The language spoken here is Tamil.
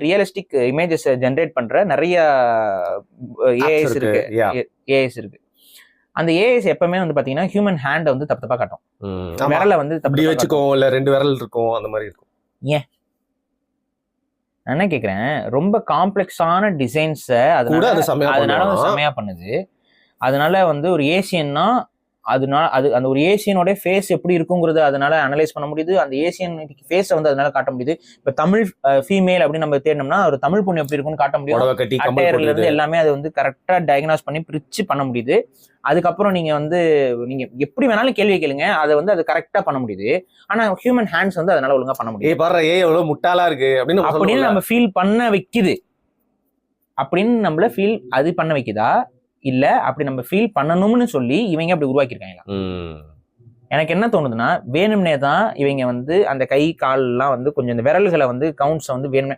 ரியலிஸ்டிக் இமேஜஸ் ஜென்ரேட் பண்ற நிறைய ஏஐஸ் இருக்கு. ஏஐஸ் இருக்கு. அந்த ஏஐஸ் எப்பவுமே வந்து பாத்தீங்கன்னா ஹியூமன் ஹேண்ட் வந்து தப்பு தப்பா காட்டும். விரல வந்து தப்பி வச்சுக்கோ, இல்ல 2 விரல் இருக்கும், அந்த மாதிரி இருக்கும். ஏன் நான் என்ன கேக்குறேன், ரொம்ப காம்ப்ளெக்ஸான டிசைன்ஸ அதனால செமையா பண்ணுது. அதனால வந்து ஒரு ஏசியன்னா அதனால அந்த ஒரு ஏசியனோட ஃபேஸ் எப்படி இருக்குங்கிறத அதனால அனலைஸ் பண்ண முடியுது. அந்த ஏசியன் ஃபேஸை வந்து அதனால காட்ட முடியுது. இப்ப தமிழ் ஃபீமேல் அப்படின்னு நம்ம தேடினோம்னா ஒரு தமிழ் பொண்ணு எப்படி இருக்குன்னு காட்ட முடியும். அட்டையர்ல இருந்து எல்லாமே அது வந்து கரெக்டா டயக்னாஸ் பண்ணி பிரிச்சு பண்ண முடியுது. அதுக்கப்புறம் நீங்க எப்படி வேணாலும் கேள்வி கேளுங்க, அதை வந்து அது கரெக்டா பண்ண முடியுது. ஆனா ஹியூமன் ஹேண்ட்ஸ் வந்து அதனால ஒழுங்கா பண்ண முடியுது. எவ்வளவு முட்டாளா இருக்கு அப்படின்னு நம்ம ஃபீல் பண்ண வைக்குது. அப்படின்னு நம்மள ஃபீல் அது பண்ண வைக்குதா, இல்ல அப்படி நம்ம ஃபீல் பண்ணணும்னு சொல்லி இவங்க அப்படி உருவாக்கியிருக்காங்களா? எனக்கு என்ன தோணுதுன்னா, வேணும்னே தான் இவங்க வந்து அந்த கை கால் எல்லாம் வந்து கொஞ்சம் இந்த விரல்களை வந்து கவுண்ட்ஸ் வந்து வேணும்னே